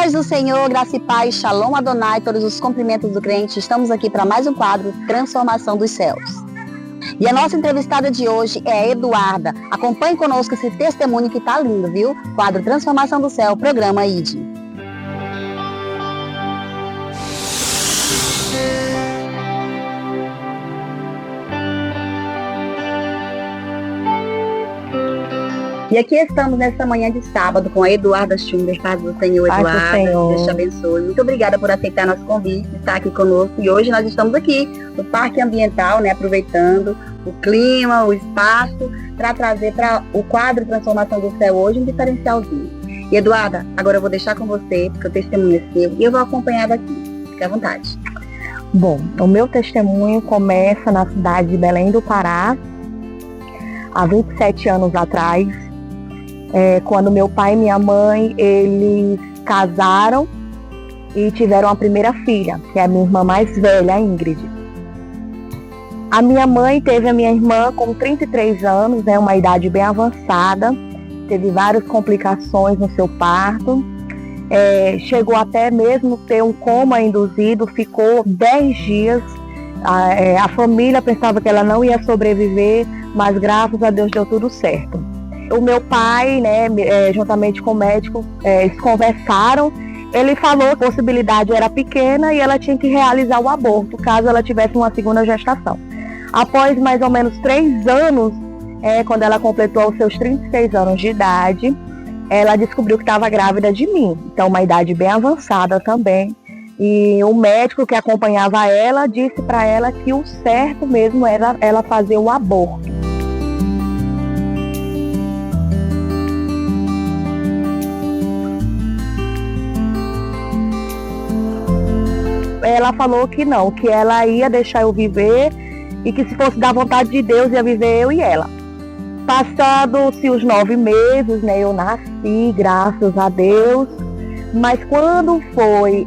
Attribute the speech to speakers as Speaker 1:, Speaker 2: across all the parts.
Speaker 1: Paz do Senhor, graça e paz, Shalom Adonai, todos os cumprimentos do crente. Estamos aqui para mais um quadro, Transformação dos Céus. E a nossa entrevistada de hoje é a Eduarda. Acompanhe conosco esse testemunho que tá lindo, viu? Quadro Transformação do Céu, programa ID. E aqui estamos nessa manhã de sábado com a Eduarda Schunder. Paz do Senhor, Eduarda. Deus te abençoe. Muito obrigada por aceitar nosso convite, estar aqui conosco. E hoje nós estamos aqui no Parque Ambiental, né, aproveitando o clima, o espaço, para trazer para o quadro Transformação do Céu hoje um diferencialzinho. E Eduarda, agora eu vou deixar com você, porque o testemunho é seu, e eu vou acompanhar daqui. Fique à vontade.
Speaker 2: Bom, o meu testemunho começa na cidade de Belém do Pará, há 27 anos atrás. Quando meu pai e minha mãe, eles casaram e tiveram a primeira filha, que é a minha irmã mais velha, a Ingrid. A minha mãe teve a minha irmã com 33 anos, né, uma idade bem avançada, teve várias complicações no seu parto, chegou até mesmo ter um coma induzido, ficou 10 dias, a família pensava que ela não ia sobreviver, mas graças a Deus deu tudo certo. O meu pai, né, juntamente com o médico, eles conversaram. Ele falou que a possibilidade era pequena e ela tinha que realizar o aborto, caso ela tivesse uma segunda gestação. Após mais ou menos 3 anos, quando ela completou os seus 36 anos de idade, ela descobriu que estava grávida de mim. Então, uma idade bem avançada também. E o médico que acompanhava ela disse para ela que o certo mesmo era ela fazer o aborto. Ela falou que não, que ela ia deixar eu viver e que se fosse da vontade de Deus ia viver eu e ela. Passados-se os 9 meses, né, eu nasci, graças a Deus, mas quando foi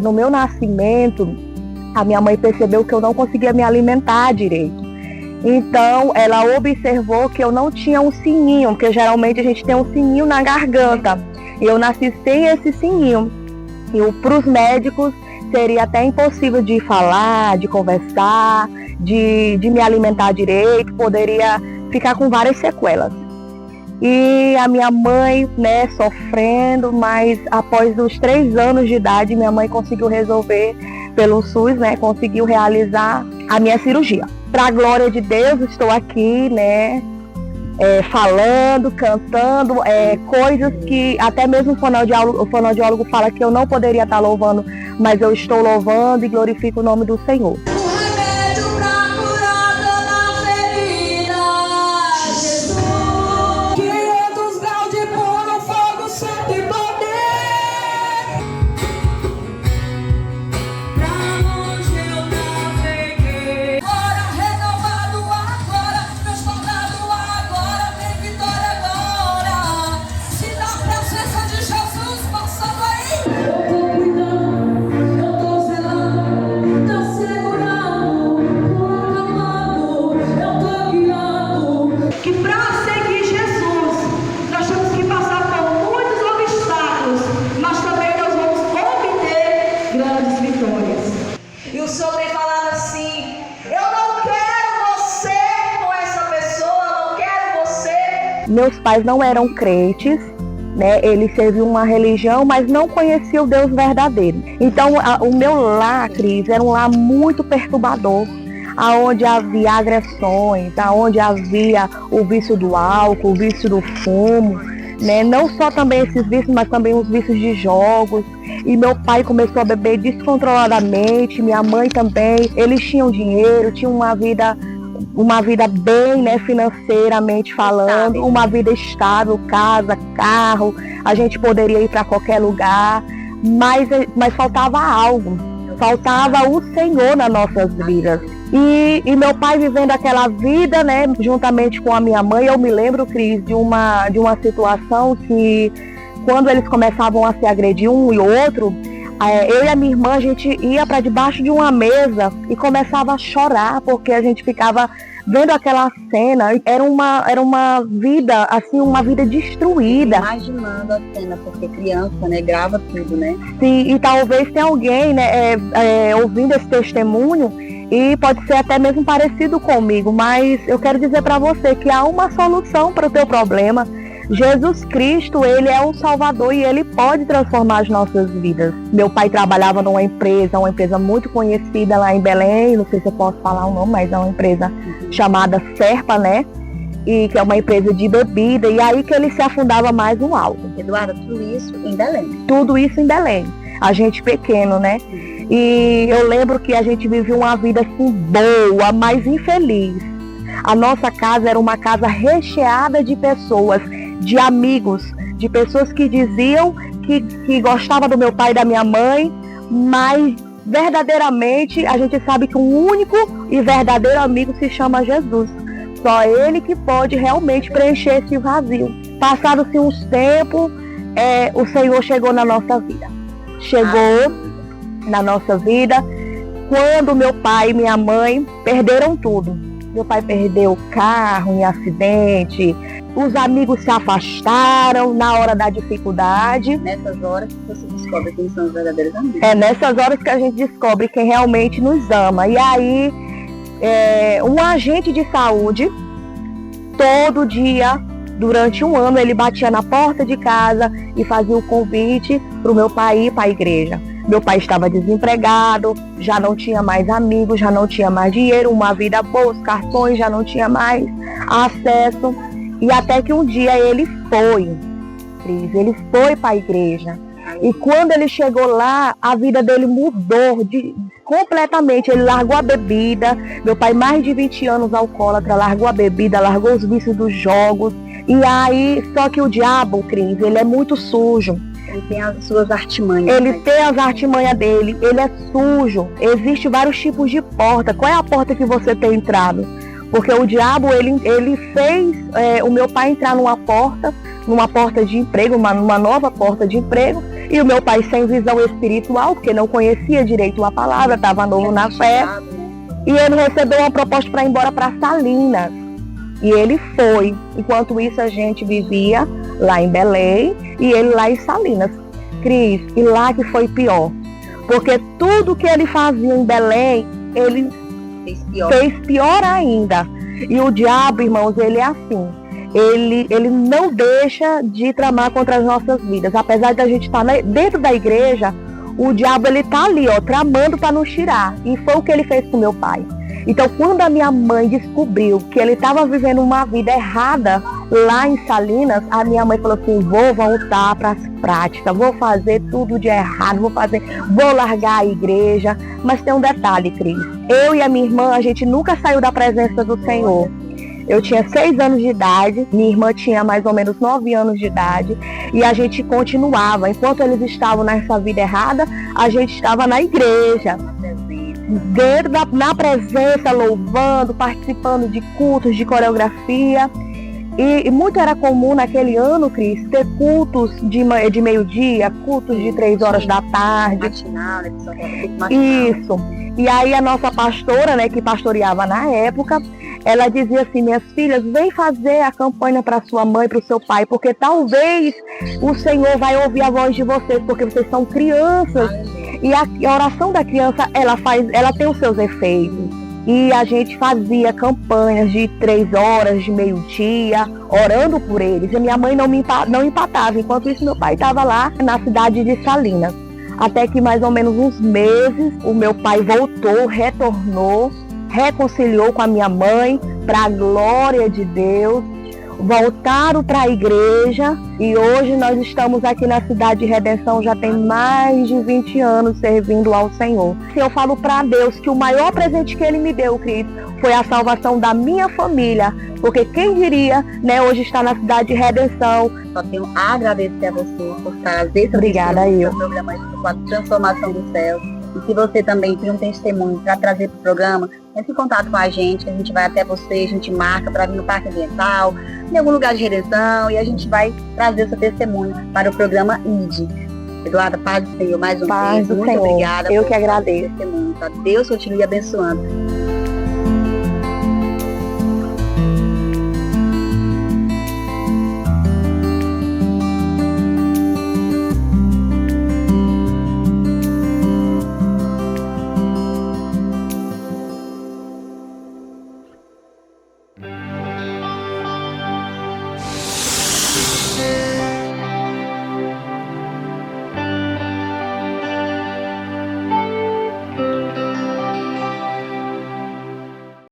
Speaker 2: no meu nascimento, a minha mãe percebeu que eu não conseguia me alimentar direito. Então ela observou que eu não tinha um sininho, porque geralmente a gente tem um sininho na garganta, e eu nasci sem esse sininho. E para os médicos seria até impossível de falar, de conversar, de me alimentar direito, poderia ficar com várias sequelas. E a minha mãe, né, sofrendo, mas após os 3 anos de idade, minha mãe conseguiu resolver pelo SUS, né, conseguiu realizar a minha cirurgia. Para a glória de Deus, estou aqui, né, falando, cantando, coisas que até mesmo o fonoaudiólogo fala que eu não poderia estar louvando, mas eu estou louvando e glorifico o nome do Senhor. Meus pais não eram crentes, né? Eles serviam uma religião, mas não conheciam o Deus verdadeiro. Então, o meu lar, Cris, era um lar muito perturbador, aonde havia agressões, aonde havia o vício do álcool, o vício do fumo, né? Não só também esses vícios, mas também os vícios de jogos. E meu pai começou a beber descontroladamente, minha mãe também. Eles tinham dinheiro, tinham uma vida bem, né, financeiramente falando, uma vida estável, casa, carro, a gente poderia ir para qualquer lugar, mas faltava algo, faltava o Senhor nas nossas vidas. E meu pai vivendo aquela vida, né, juntamente com a minha mãe, eu me lembro, Cris, de uma situação que quando eles começavam a se agredir um e outro, eu e a minha irmã, a gente ia para debaixo de uma mesa e começava a chorar, porque a gente ficava vendo aquela cena, era uma vida, assim, uma vida destruída.
Speaker 1: Imaginando a cena, porque criança, né, grava tudo, né?
Speaker 2: Sim, e talvez tenha alguém, né, ouvindo esse testemunho, e pode ser até mesmo parecido comigo, mas eu quero dizer para você que há uma solução para o teu problema. Jesus Cristo, ele é o Salvador e ele pode transformar as nossas vidas. Meu pai trabalhava numa empresa muito conhecida lá em Belém, não sei se eu posso falar o nome, mas é uma empresa chamada Serpa, né? E que é uma empresa de bebida, e aí que ele se afundava mais no álcool.
Speaker 1: Eduardo, tudo isso em Belém?
Speaker 2: Tudo isso em Belém. A gente pequeno, né? E eu lembro que a gente vivia uma vida assim boa, mas infeliz. A nossa casa era uma casa recheada de pessoas, de amigos, de pessoas que diziam que gostavam do meu pai e da minha mãe, mas verdadeiramente a gente sabe que um único e verdadeiro amigo se chama Jesus. Só ele que pode realmente preencher esse vazio. Passados-se uns tempos, o Senhor chegou na nossa vida. Chegou na nossa vida quando meu pai e minha mãe perderam tudo. Meu pai perdeu o carro em acidente, os amigos se afastaram na hora da dificuldade.
Speaker 1: Nessas horas que você descobre quem são os verdadeiros amigos.
Speaker 2: É nessas horas que a gente descobre quem realmente nos ama. E aí, um agente de saúde, todo dia, durante um ano, ele batia na porta de casa e fazia o convite para o meu pai ir para a igreja. Meu pai estava desempregado, já não tinha mais amigos, já não tinha mais dinheiro, uma vida boa, os cartões já não tinha mais acesso. E até que um dia ele foi para a igreja. E quando ele chegou lá, a vida dele mudou completamente. Ele largou a bebida. Meu pai, mais de 20 anos alcoólatra, largou a bebida, largou os vícios dos jogos. E aí, só que o diabo, Cris, ele é muito sujo.
Speaker 1: Ele tem as suas artimanhas.
Speaker 2: Ele tem as artimanhas dele, ele é sujo. Existem vários tipos de porta. Qual é a porta que você tem entrado? Porque o diabo, ele fez o meu pai entrar numa porta de emprego, numa nova porta de emprego, e o meu pai sem visão espiritual, porque não conhecia direito a palavra, estava novo na fé, e ele recebeu uma proposta para ir embora para Salinas. E ele foi. Enquanto isso, a gente vivia lá em Belém e ele lá em Salinas. Cris, e lá que foi pior. Porque tudo que ele fazia em Belém, ele fez pior ainda. E o diabo, irmãos, ele é assim. Ele não deixa de tramar contra as nossas vidas. Apesar de a gente estar dentro da igreja, o diabo, ele tá ali, ó, tramando para nos tirar. E foi o que ele fez com meu pai. Então, quando a minha mãe descobriu que ele estava vivendo uma vida errada lá em Salinas, a minha mãe falou assim: vou voltar para as práticas, vou fazer tudo de errado, vou largar a igreja. Mas tem um detalhe, Cris. Eu e a minha irmã, a gente nunca saiu da presença do Senhor. Eu tinha 6 anos de idade, minha irmã tinha mais ou menos 9 anos de idade, e a gente continuava. Enquanto eles estavam nessa vida errada, a gente estava na igreja. Na presença, louvando, participando de cultos, de coreografia. E muito era comum naquele ano, Cris, ter cultos de meio-dia, cultos de 3 horas da tarde.
Speaker 1: Matinal, né?
Speaker 2: Isso. E aí a nossa pastora, né, que pastoreava na época, ela dizia assim: minhas filhas, vem fazer a campanha para sua mãe, para o seu pai, porque talvez o Senhor vai ouvir a voz de vocês, porque vocês são crianças. E a oração da criança, ela tem os seus efeitos. E a gente fazia campanhas de 3 horas, de meio-dia, orando por eles. E minha mãe não empatava. Enquanto isso, meu pai estava lá na cidade de Salinas. Até que mais ou menos uns meses, o meu pai retornou, reconciliou com a minha mãe, para a glória de Deus. Voltaram para a igreja e hoje nós estamos aqui na Cidade de Redenção, já tem mais de 20 anos servindo ao Senhor. Eu falo para Deus que o maior presente que Ele me deu, Cristo, foi a salvação da minha família, porque quem diria, né, hoje está na Cidade de Redenção.
Speaker 1: Só tenho a agradecer a você por trazer esse programa com a transformação do céu. E se você também tem um testemunho para trazer para o programa, entre em contato com a gente vai até você, a gente marca para vir no Parque Ambiental, em algum lugar de redenção, e a gente vai trazer seu testemunho para o programa ID. Eduarda, paz do Senhor, mais uma vez, muito obrigada.
Speaker 2: Eu que agradeço.
Speaker 1: Testemunho, tá? Deus continue abençoando.